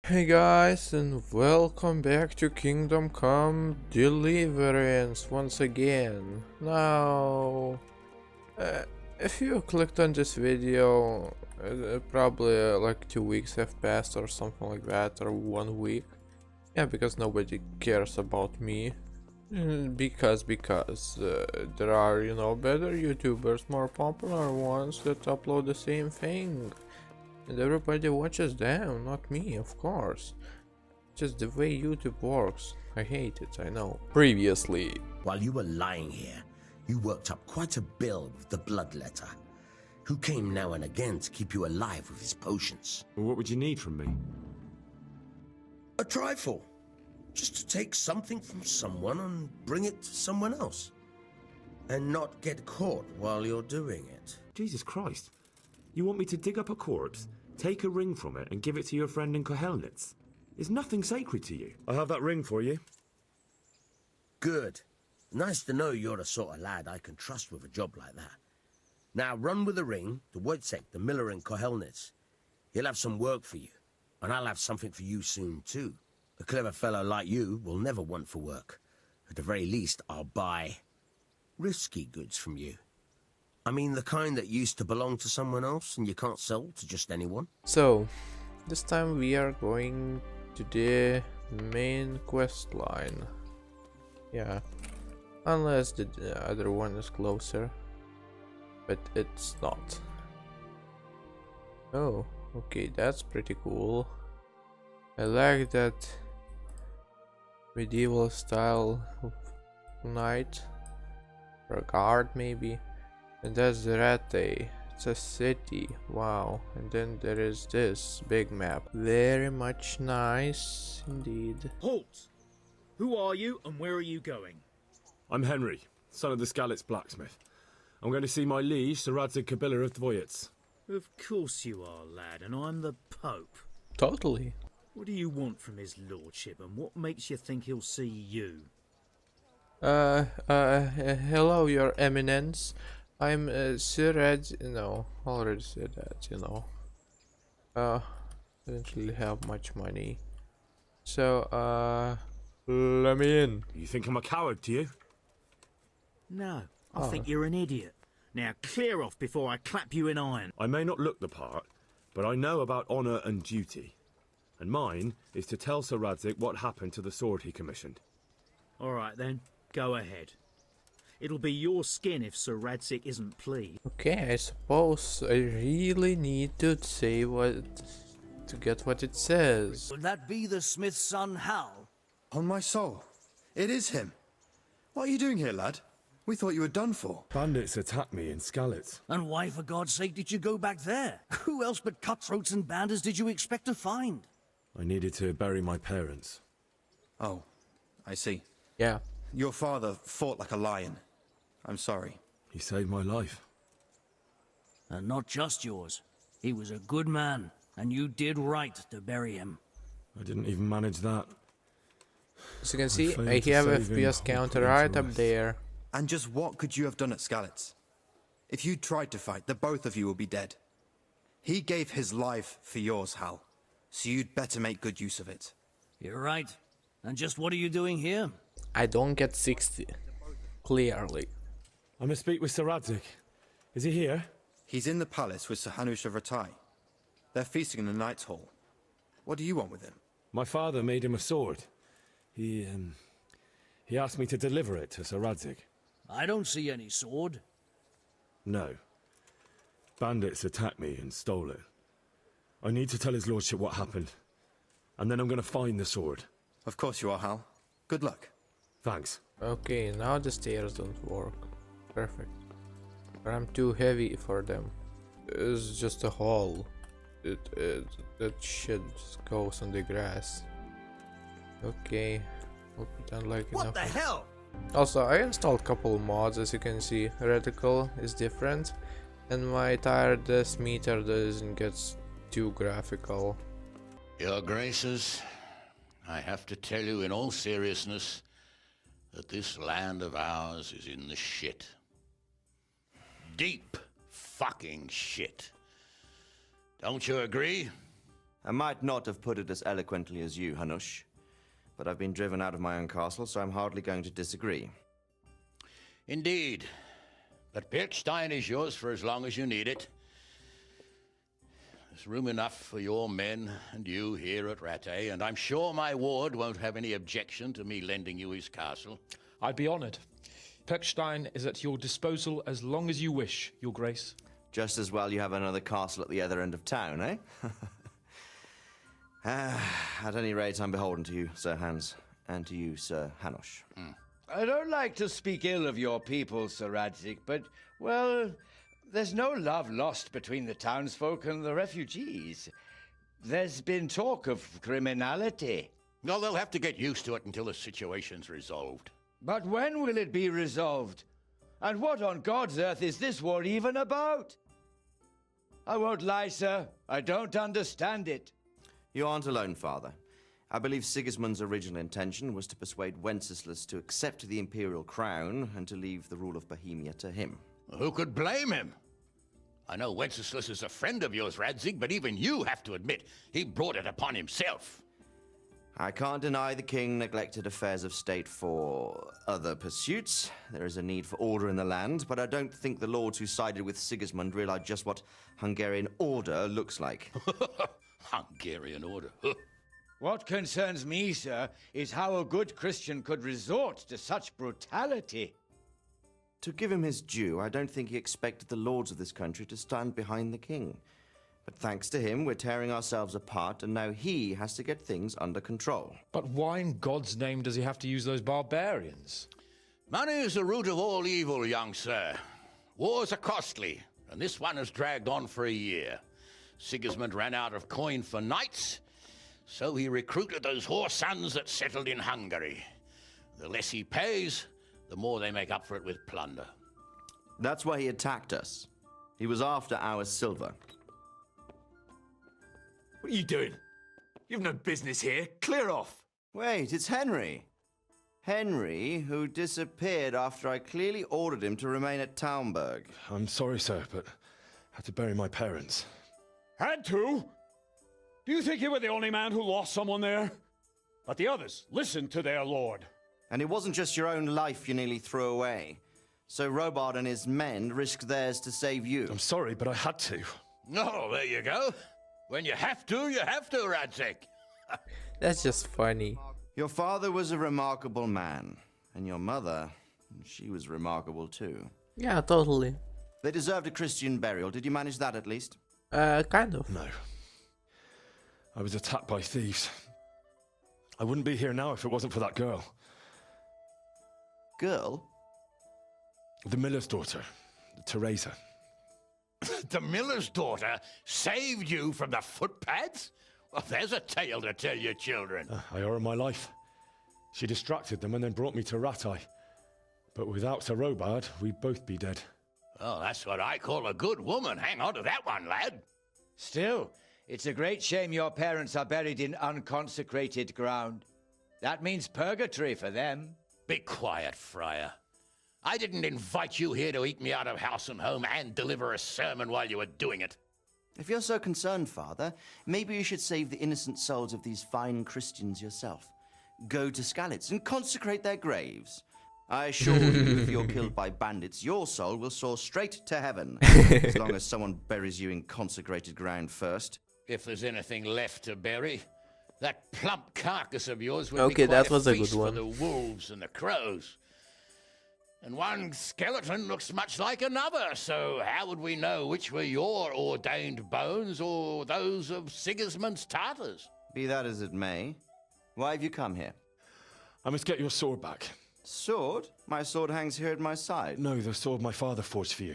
Hey guys, and welcome back to Kingdom Come Deliverance once again. Now, if you clicked on this video, probably like 2 weeks have passed or something like that, or 1 week. Yeah, because nobody cares about me. Because there are, better YouTubers, more popular ones that upload the same thing. And everybody watches them, not me, of course. Just the way YouTube works. I hate it, I know. Previously. While you were lying here, you worked up quite a bill with the bloodletter, who came now and again to keep you alive with his potions. Well, what would you need from me? A trifle. Just to take something from someone and bring it to someone else. And not get caught while you're doing it. Jesus Christ. You want me to dig up a corpse, take a ring from it, and give it to your friend in Kohelnitz? Is nothing sacred to you? I have that ring for you. Good. Nice to know you're the sort of lad I can trust with a job like that. Now run with the ring to Wojciech, the miller in Kohelnitz. He'll have some work for you, and I'll have something for you soon too. A clever fellow like you will never want for work. At the very least, I'll buy risky goods from you. I mean the kind that used to belong to someone else and you can't sell to just anyone. So, this time we are going to the main quest line. Yeah, unless the other one is closer. But it's not. Oh, okay, that's pretty cool. I like that medieval style of knight. Or a guard maybe. And that's the Rate. It's a city. Wow. And then there is this big map. Very much nice indeed. Halt! Who are you and where are you going? I'm Henry, son of the Skalitz blacksmith. I'm going to see my liege, Sir Radzig Kabila of Dvoyitz. Of course you are, lad, and I'm the Pope. Totally. What do you want from his lordship, and what makes you think he'll see you? Hello, your eminence. I'm Sir no, already said that, didn't really have much money. So, let me in. You think I'm a coward, do you? No, I think you're an idiot. Now clear off before I clap you in iron. I may not look the part, but I know about honour and duty. And mine is to tell Sir Radzig what happened to the sword he commissioned. All right then, go ahead. It'll be your skin if Sir Radzig isn't pleased. Okay, I suppose I really need to say to get what it says. Would that be the smith's son, Hal? On my soul, it is him. What are you doing here, lad? We thought you were done for. Bandits attacked me in Skalitz. And why, for God's sake, did you go back there? Who else but cutthroats and bandits did you expect to find? I needed to bury my parents. Oh, I see. Yeah. Your father fought like a lion. I'm sorry. He saved my life. And not just yours. He was a good man, and you did right to bury him. I didn't even manage that. As you can see, failed I to have save him FPS or counter put him right to up rest. there. And just what could you have done at Skalitz? If you tried to fight, the both of you will be dead. He gave his life for yours, Hal. So you'd better make good use of it. You're right. And just what are you doing here? I don't get 60. Clearly. I must speak with Sir Radzig. Is he here? He's in the palace with Sir Hanush of Ratai. They're feasting in the Knight's Hall. What do you want with him? My father made him a sword. He asked me to deliver it to Sir Radzig. I don't see any sword. No. Bandits attacked me and stole it. I need to tell his lordship what happened. And then I'm going to find the sword. Of course you are, Hal. Good luck. Thanks. Okay, now the stairs don't work. Perfect. But I'm too heavy for them. It's just a hole. That shit just goes on the grass. Okay. I'll pretend like What enough. the hell? Also, I installed a couple mods, as you can see. Reticle is different. And my tiredness meter doesn't get too graphical. Your Graces, I have to tell you in all seriousness that this land of ours is in the shit. Deep fucking shit. Don't you agree? I might not have put it as eloquently as you, Hanush, but I've been driven out of my own castle, so I'm hardly going to disagree. Indeed. But Pirkstein is yours for as long as you need it. There's room enough for your men and you here at Rattay, and I'm sure my ward won't have any objection to me lending you his castle. I'd be honored. Pirkstein is at your disposal as long as you wish, Your Grace. Just as well you have another castle at the other end of town, eh? At any rate, I'm beholden to you, Sir Hans, and to you, Sir Hanush. I don't like to speak ill of your people, Sir Radzig, but, well, there's no love lost between the townsfolk and the refugees. There's been talk of criminality. Well, they'll have to get used to it until the situation's resolved. But when will it be resolved? And what on God's earth is this war even about? I won't lie, sir. I don't understand it. You aren't alone, Father. I believe Sigismund's original intention was to persuade Wenceslas to accept the imperial crown and to leave the rule of Bohemia to him. Who could blame him? I know Wenceslas is a friend of yours, Radzig, but even you have to admit he brought it upon himself. I can't deny the king neglected affairs of state for other pursuits. There is a need for order in the land, but I don't think the lords who sided with Sigismund realized just what Hungarian order looks like. Hungarian order. What concerns me, sir, is how a good Christian could resort to such brutality. To give him his due, I don't think he expected the lords of this country to stand behind the king. But thanks to him, we're tearing ourselves apart, and now he has to get things under control. But why in God's name does he have to use those barbarians? Money is the root of all evil, young sir. Wars are costly, and this one has dragged on for a year. Sigismund ran out of coin for knights, so he recruited those whore sons that settled in Hungary. The less he pays, the more they make up for it with plunder. That's why he attacked us. He was after our silver. What are you doing? You've no business here. Clear off. Wait, it's Henry. Henry, who disappeared after I clearly ordered him to remain at Taunberg. I'm sorry, sir, but I had to bury my parents. Had to? Do you think you were the only man who lost someone there? But the others listened to their lord. And it wasn't just your own life you nearly threw away. So Robard and his men risked theirs to save you. I'm sorry, but I had to. Oh, there you go. When you have to, Radzig. That's just funny. Your father was a remarkable man. And your mother, she was remarkable too. Yeah, totally. They deserved a Christian burial. Did you manage that at least? Kind of. No. I was attacked by thieves. I wouldn't be here now if it wasn't for that girl. Girl? The miller's daughter, Teresa. The miller's daughter saved you from the footpads? Well, there's a tale to tell your children. I owe her my life. She distracted them and then brought me to Rattay. But without Sir Robard, we'd both be dead. Oh, that's what I call a good woman. Hang on to that one, lad. Still, it's a great shame your parents are buried in unconsecrated ground. That means purgatory for them. Be quiet, Friar. I didn't invite you here to eat me out of house and home and deliver a sermon while you were doing it. If you're so concerned, Father, maybe you should save the innocent souls of these fine Christians yourself. Go to Skalitz and consecrate their graves. I assure you, if you're killed by bandits, your soul will soar straight to heaven, as long as someone buries you in consecrated ground first. If there's anything left to bury, that plump carcass of yours would Okay, be quite that was a good feast for one. the wolves and the crows. And one skeleton looks much like another, so how would we know which were your ordained bones or those of Sigismund's Tartars? Be that as it may, why have you come here? I must get your sword back. Sword? My sword hangs here at my side. No, the sword my father forged for you.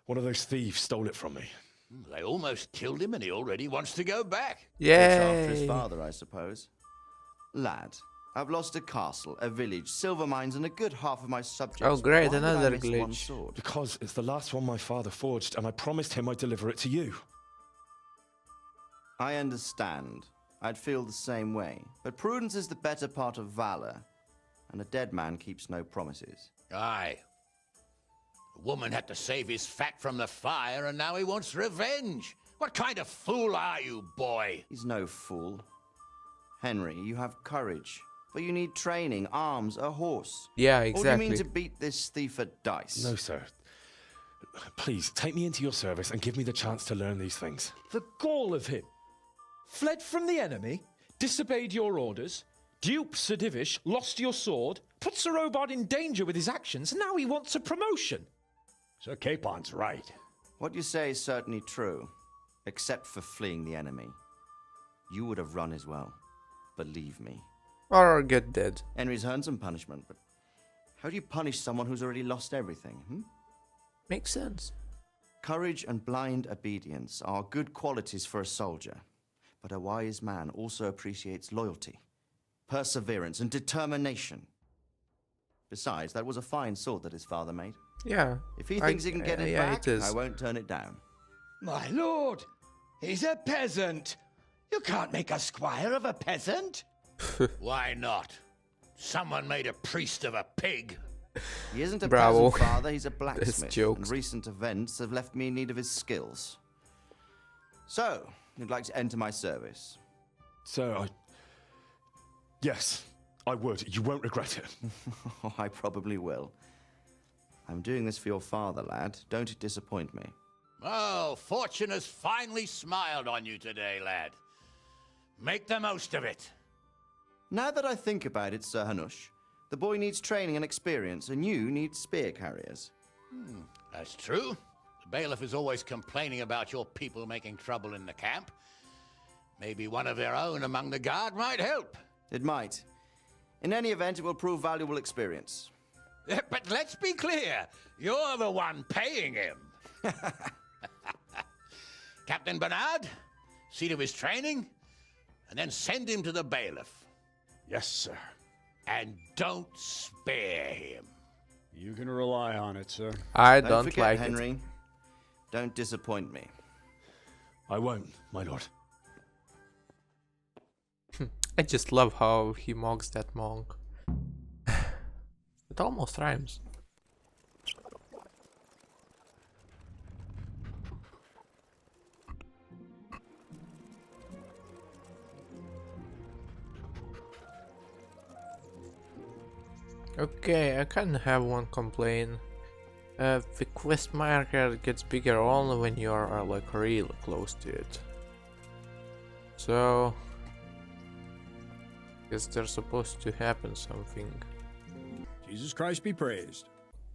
One of those thieves stole it from me. They almost killed him and he already wants to go back. Looks after his Yay! father, I suppose. Lad, I've lost a castle, a village, silver mines, and a good half of my subjects. Oh great, Why did I another miss one glitch. sword? Because it's the last one my father forged, and I promised him I'd deliver it to you. I understand. I'd feel the same way. But prudence is the better part of valor, and a dead man keeps no promises. Aye. The woman had to save his fat from the fire and now he wants revenge. What kind of fool are you, boy? He's no fool. Henry, you have courage, but you need training, arms, a horse. Yeah, Or do you exactly. mean to beat this thief at dice? No, sir. Please, take me into your service and give me the chance to learn these things. The gall of him. Fled from the enemy, disobeyed your orders, duped Sir Divish, lost your sword, put Sir Robard in danger with his actions, and now he wants a promotion. Sir Capon's right. What you say is certainly true, except for fleeing the enemy. You would have run as well. Believe me. Or get dead. Henry's earned some punishment, but how do you punish someone who's already lost everything? Makes sense. Courage and blind obedience are good qualities for a soldier, but a wise man also appreciates loyalty, perseverance, and determination. Besides, that was a fine sword that his father made. Yeah. If he thinks he can get it back, it is. I won't turn it down. My lord, he's a peasant. You can't make a squire of a peasant. Why not? Someone made a priest of a pig. He isn't a Bravo. peasant father, he's a blacksmith. jokes. And recent events have left me in need of his skills. So, you'd like to enter my service? Sir, Yes, I would. You won't regret it. Oh, I probably will. I'm doing this for your father, lad. Don't disappoint me. Oh, fortune has finally smiled on you today, lad. Make the most of it. Now that I think about it, Sir Hanush, the boy needs training and experience, and you need spear carriers. That's true. The bailiff is always complaining about your people making trouble in the camp. Maybe one of their own among the guard might help. It might. In any event, it will prove valuable experience. But let's be clear, you're the one paying him. Captain Bernard, see to his training, and then send him to the bailiff. Yes, sir. And don't spare him. You can rely on it, sir. I Don't don't forget, like Henry. Don't disappoint me. I won't, my lord. it. I just love how he mocks that monk. It almost rhymes. Okay, I can have one complaint. The quest marker gets bigger only when you are like really close to it. So, guess there's supposed to happen something. Jesus Christ be praised.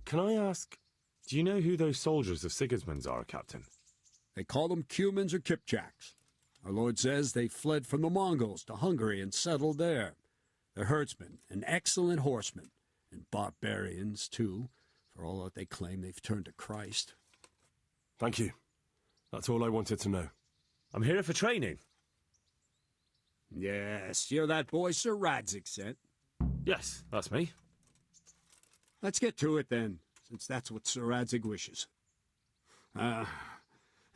Can I ask, do you know who those soldiers of Sigismund's are, Captain? They call them Cumans or Kipchaks. Our Lord says they fled from the Mongols to Hungary and settled there. They're herdsmen and excellent horsemen, and barbarians, too, for all that they claim they've turned to Christ. Thank you. That's all I wanted to know. I'm here for training. Yes, you're that boy Sir Radzig sent. Yes, that's me. Let's get to it then, since that's what Sir Radzig wishes. And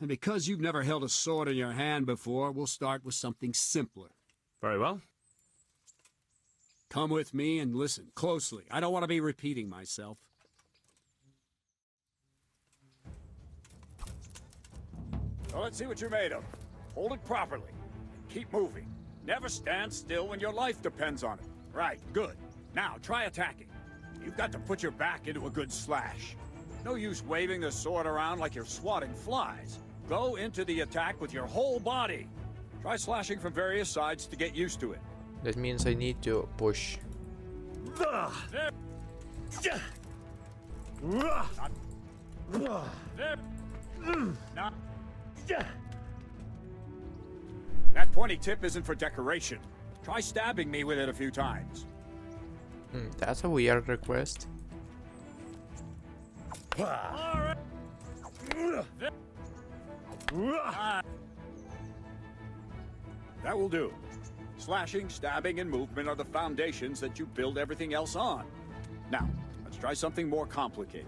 because you've never held a sword in your hand before, we'll start with something simpler. Very well. Come with me and listen closely. I don't want to be repeating myself. So let's see what you're made of. Hold it properly. And keep moving. Never stand still when your life depends on it. Right, good. Now, try attacking. You've got to put your back into a good slash. No use waving the sword around like you're swatting flies. Go into the attack with your whole body. Try slashing from various sides to get used to it. That means I need to push. There. Now. That pointy tip isn't for decoration. Try stabbing me with it a few times. That's a weird request. That will do. Slashing, stabbing, and movement are the foundations that you build everything else on. Now, let's try something more complicated.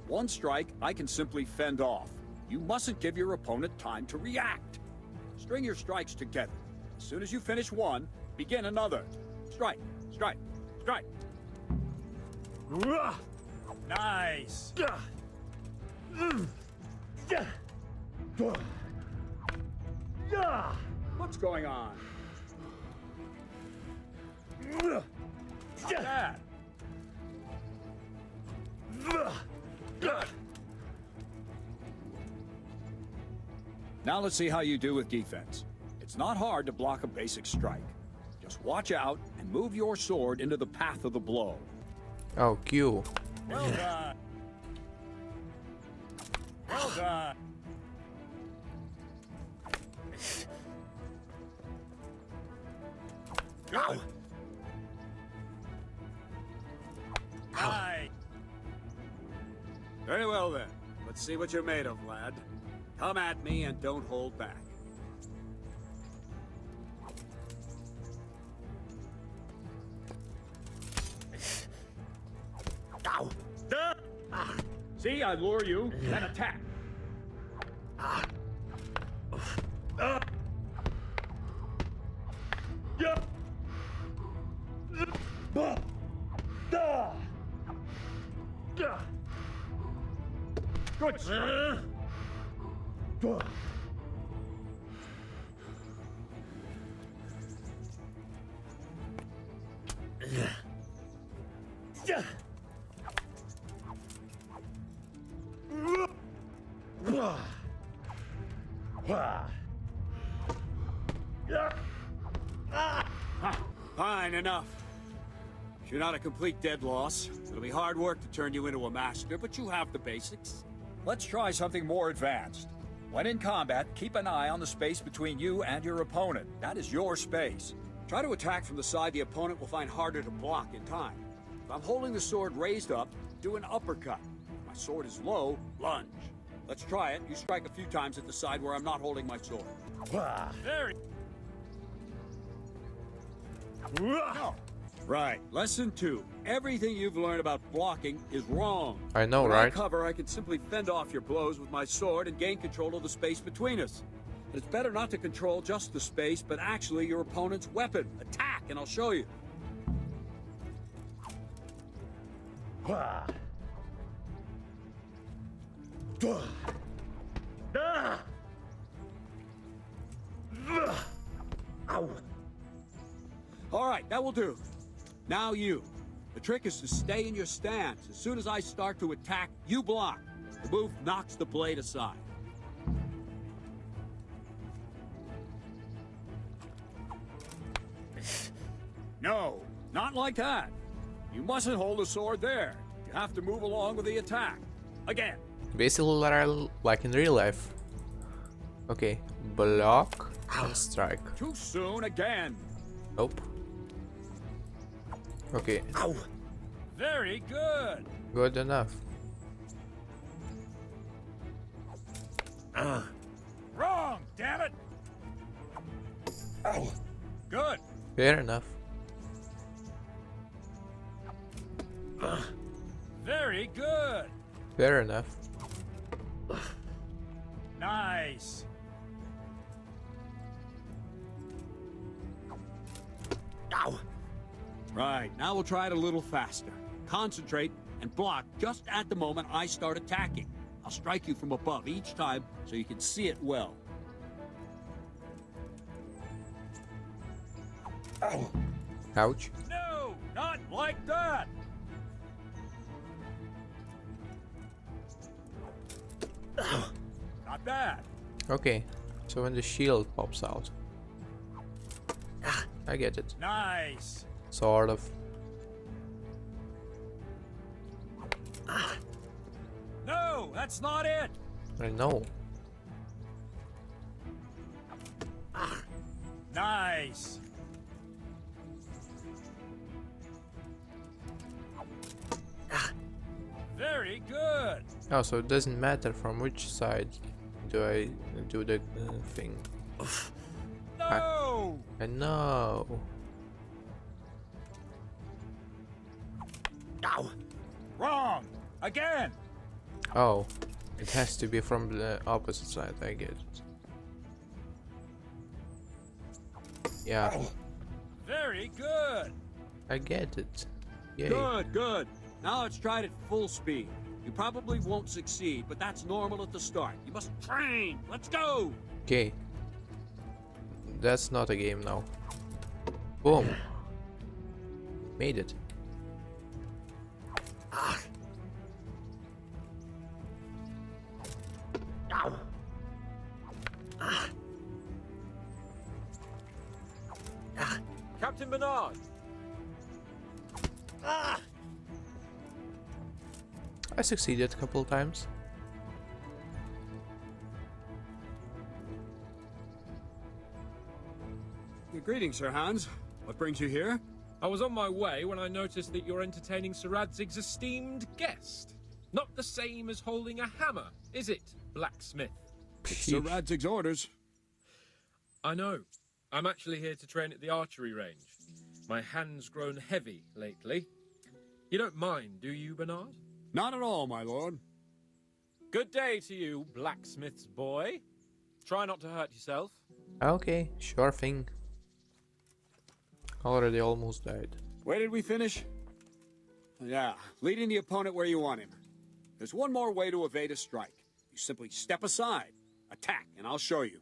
One strike, I can simply fend off. You mustn't give your opponent time to react. String your strikes together. As soon as you finish one, begin another. Strike, strike, strike. Nice. What's going on? Not bad. Good. Now let's see how you do with defense. It's not hard to block a basic strike. Just watch out and move your sword into the path of the blow. Oh, Q. Well done. Well done. Go. Aye. Very well then. Let's see what you're made of, lad. Come at me and don't hold back. Ow. See, I lure you, then attack. Good strike. Fine, enough. You're not a complete dead loss. It'll be hard work to turn you into a master, but you have the basics. Let's try something more advanced. When in combat, keep an eye on the space between you and your opponent. That is your space. Try to attack from the side the opponent will find harder to block in time. If I'm holding the sword raised up, do an uppercut. If my sword is low, lunge. Let's try it. You strike a few times at the side where I'm not holding my sword. Very. No. Right. Lesson 2. Everything you've learned about blocking is wrong. I know, when right? I cover, I can simply fend off your blows with my sword and gain control of the space between us. But it's better not to control just the space, but actually your opponent's weapon. Attack, and I'll show you. All right, that will do. Now you. The trick is to stay in your stance. As soon as I start to attack, you block. The move knocks the blade aside. No, not like that. You mustn't hold the sword there. You have to move along with the attack. Again. Basically like in real life. Okay, block and strike. Too soon again. Nope. Okay. Ow. Very good. Good enough. Wrong, damn it. Ow. Good. Fair enough. Very good. Fair enough. Nice. Ow. Right, now we'll try it a little faster. Concentrate and block just at the moment I start attacking. I'll strike you from above each time so you can see it well. Ow. Ouch. No, not like that. Not bad. Okay, so when the shield pops out. I get it. Nice. Sort of. No, that's not it. I know. Nice. Very good. Oh, so it doesn't matter from which side do I do the thing. No. I know. Ow. Wrong. Again. Oh, it has to be from the opposite side. I get it. Yeah. Very good. I get it. Yay. Good, good. Now let's try it at full speed. You probably won't succeed, but that's normal at the start. You must train. Let's go. Okay. That's not a game now. Boom. Made it. Captain Bernard! I succeeded a couple times. Greetings, Sir Hans. What brings you here? I was on my way when I noticed that you're entertaining Sir Radzig's esteemed guest. Not the same as holding a hammer, is it, blacksmith? Sir Radzig's orders. I know. I'm actually here to train at the archery range. My hand's grown heavy lately. You don't mind, do you, Bernard? Not at all, my lord. Good day to you, blacksmith's boy. Try not to hurt yourself. Okay, sure thing. Already almost died. Where did we finish? Yeah, leading the opponent where you want him. There's one more way to evade a strike. You simply step aside, attack, and I'll show you.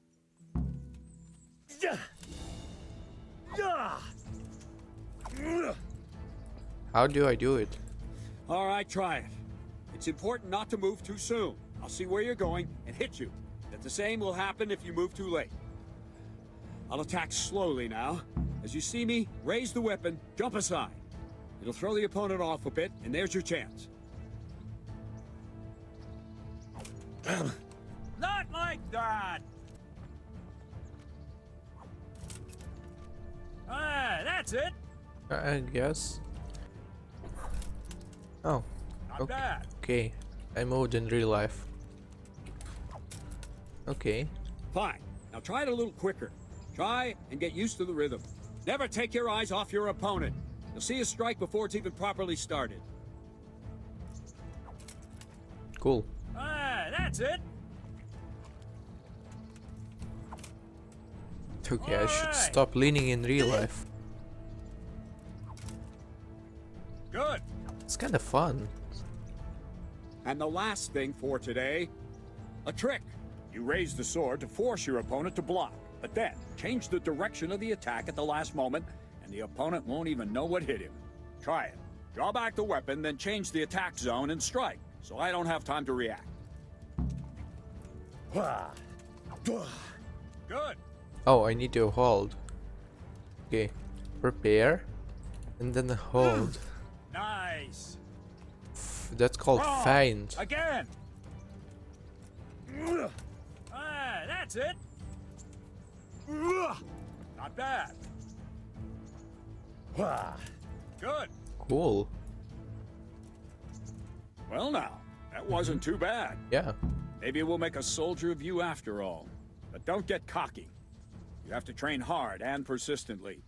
How do I do it? All right, try it. It's important not to move too soon. I'll see where you're going and hit you. But the same will happen if you move too late. I'll attack slowly now. As you see me, raise the weapon, jump aside. It'll throw the opponent off a bit, and there's your chance. Not like that! That's it! I guess. Oh. Not bad. Okay. I moved in real life. Okay. Fine. Now try it a little quicker. Try and get used to the rhythm. Never take your eyes off your opponent. You'll see a strike before it's even properly started. Cool. That's it! Okay, I should stop leaning in real life. Good. It's kind of fun. And the last thing for today, a trick. You raise the sword to force your opponent to block, but then change the direction of the attack at the last moment, and the opponent won't even know what hit him. Try it. Draw back the weapon, then change the attack zone and strike, so I don't have time to react. Good. Oh, I need to hold. Okay. Prepare. And then hold. Nice. That's called feint. Again. That's it! Not bad. Good. Cool. Well now, that wasn't too bad. Yeah. Maybe we'll make a soldier of you after all. But don't get cocky. You have to train hard and persistently.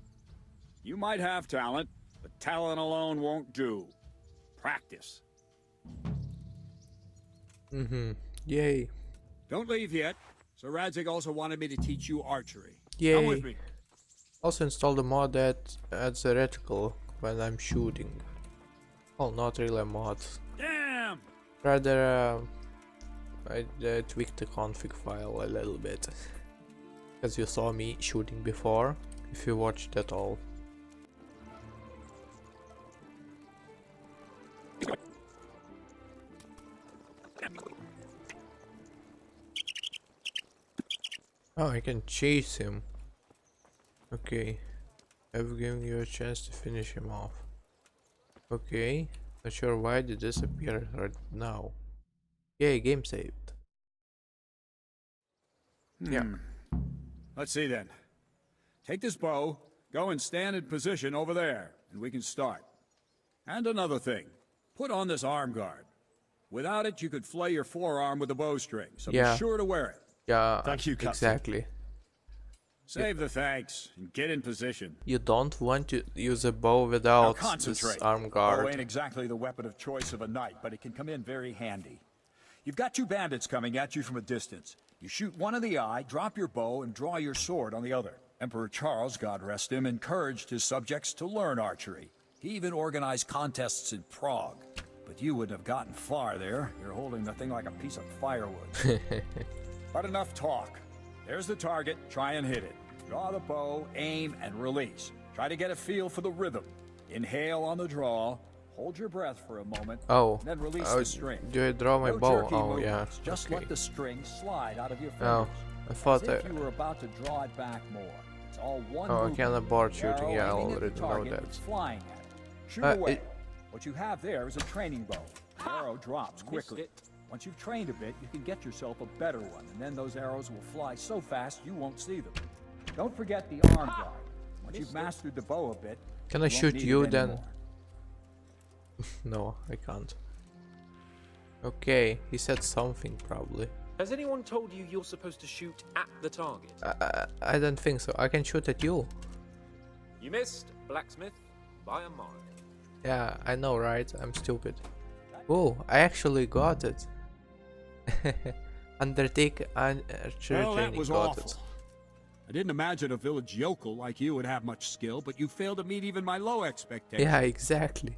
You might have talent, but talent alone won't do. Practice. Yay. Don't leave yet. Sir Radzig also wanted me to teach you archery. Yay. Come with me. Also installed a mod that adds a reticle when I'm shooting. Well, not really a mod. Damn! Rather, I tweaked the config file a little bit. Because you saw me shooting before, if you watched at all. Oh, I can chase him. Okay. I've given you a chance to finish him off. Okay. Not sure why they disappear right now. Yay, game saved. Yeah. Let's see then. Take this bow, go and stand in position over there, and we can start. And another thing, put on this arm guard. Without it, you could flay your forearm with a bowstring, so be sure to wear it. Yeah, Thank you, Captain. exactly. Save the thanks and get in position. You don't want to use a bow without this arm Bow guard. ain't exactly the weapon of choice of a knight, but it can come in very handy. You've got two bandits coming at you from a distance. You shoot one in the eye, drop your bow, and draw your sword on the other. Emperor Charles, God rest him, encouraged his subjects to learn archery. He even organized contests in Prague. But you wouldn't have gotten far there. You're holding the thing like a piece of firewood. But enough talk. There's the target. Try and hit it. Draw the bow, aim, and release. Try to get a feel for the rhythm. Inhale on the draw. Hold your breath for a moment. Oh. And then release the string. Do I draw my No bow? jerky Oh, yeah. movements. Just Okay. let the string slide out of your fingers. Oh, I thought as if that. you were about to draw it back more. It's all one Oh, I movement. can't abort The shooting. arrow Yeah, I aiming at already the know target, that. it's flying at it. Shoot away. What you have there is a training bow. The arrow drops quickly. Once you've trained a bit, you can get yourself a better one, and then those arrows will fly so fast you won't see them. Don't forget the arm guard. Once you've mastered the bow a bit, Can I won't shoot need you it then? anymore. No, I can't. Okay, he said something probably. Has anyone told you you're supposed to shoot at the target? I don't think so. I can shoot at you. You missed, blacksmith, by a mile. Yeah, I know, right? I'm stupid. Oh, I actually got it. Undertake archer Well, that training, was got awful. it. I didn't imagine a village yokel like you would have much skill, but you failed to meet even my low expectations. Yeah, exactly.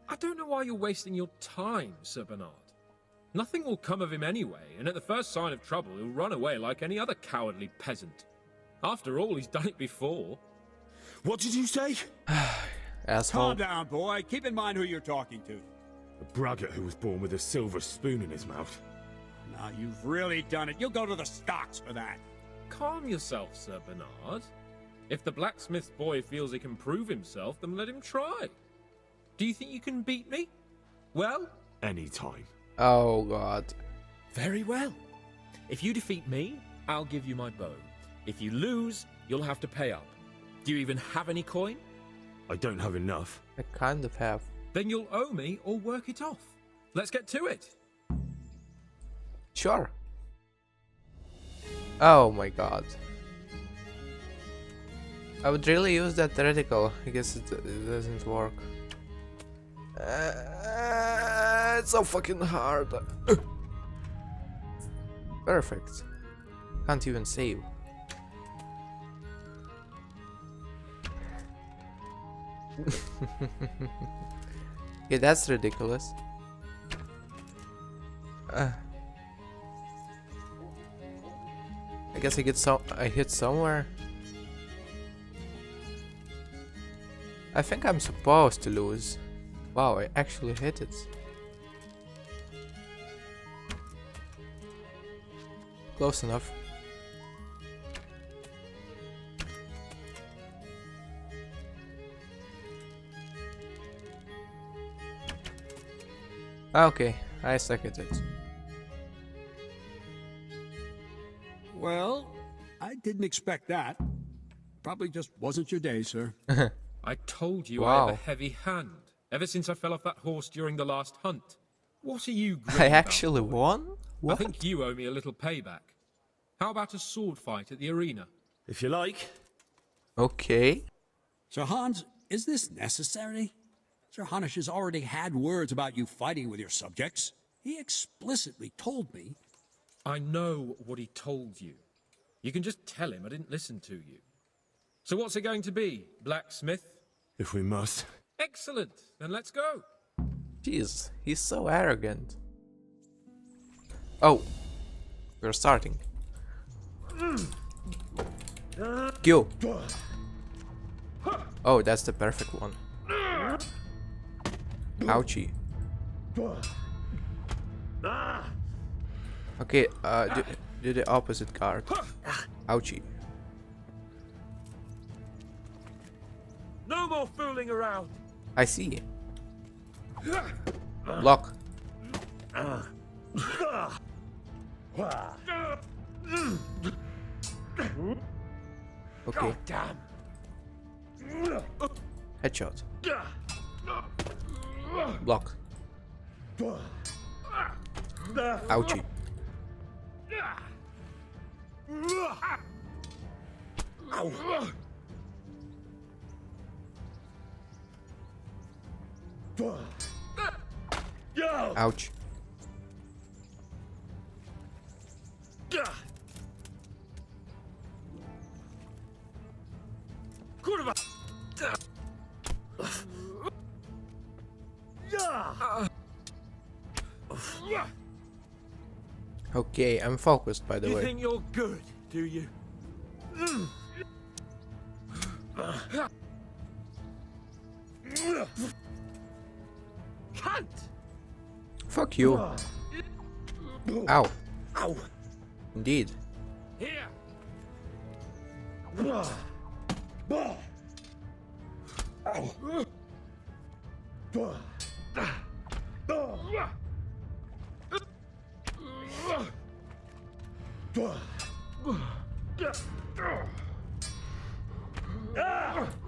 I don't know why you're wasting your time, Sir Bernard. Nothing will come of him anyway, and at the first sign of trouble, he'll run away like any other cowardly peasant. After all, he's done it before. What did you say? Asshole. Calm down, boy. Keep in mind who you're talking to. A braggart who was born with a silver spoon in his mouth. Now, you've really done it. You'll go to the stocks for that. Calm yourself, Sir Bernard. If the blacksmith boy feels he can prove himself, then let him try. Do you think you can beat me? Well? Anytime. Oh god. Very well. If you defeat me, I'll give you my bow. If you lose, you'll have to pay up. Do you even have any coin? I don't have enough. I kind of have. Then you'll owe me or work it off. Let's get to it. Sure. Oh my god. I would really use that reticle. I guess it doesn't work. It's so fucking hard. Perfect. Can't even save. Yeah, that's ridiculous. I guess I hit somewhere. I think I'm supposed to lose. Wow, I actually hit it. Close enough. Okay, I suck at it. Well, I didn't expect that. Probably just wasn't your day, sir. I told you I have a heavy hand. Ever since I fell off that horse during the last hunt. What are you grinning I about, actually boy? won? What? I think you owe me a little payback. How about a sword fight at the arena? If you like. Okay. Sir Hans, is this necessary? Sir Hanush has already had words about you fighting with your subjects. He explicitly told me. I know what he told you. You can just tell him I didn't listen to you. So what's it going to be, blacksmith? If we must. Excellent. Then let's go. Jeez, he's so arrogant. Oh, we're starting. Go. Oh, that's the perfect one. Ouchie. Okay, do the opposite guard. Ouchie. No more fooling around. I see. Block. Okay. Damn. Headshot. Block. Ouchie. Ow. Ouch. Okay, I'm focused by the You way. think you're good, do you? Cunt! Fuck you. Ow. Ow. Indeed. Here!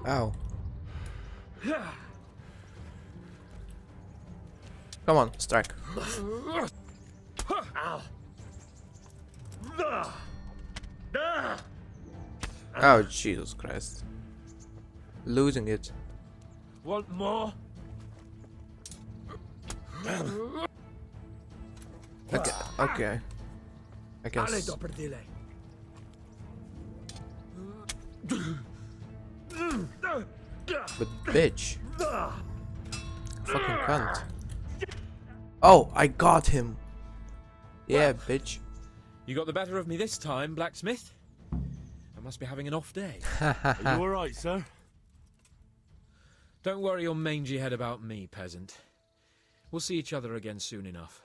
Ow. Come on, strike. Oh, Jesus Christ. Losing it. Want more? Okay, okay. I can Ale doprdile. But bitch. Fucking cunt. Oh, I got him. Yeah, bitch. You got the better of me this time, blacksmith. I must be having an off day. Are you alright, sir? Don't worry your mangy head about me, peasant. We'll see each other again soon enough.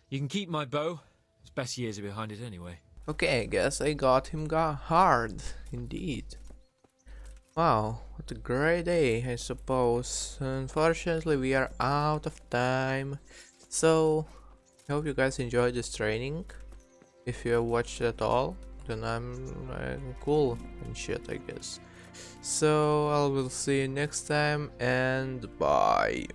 You can keep my bow. Its best years are behind it anyway. Okay, I guess I got him hard. Indeed. Wow, what a great day, I suppose. Unfortunately, we are out of time. So, I hope you guys enjoyed this training. If you have watched it at all, then I'm cool and shit, I guess. So, I will see you next time, and bye.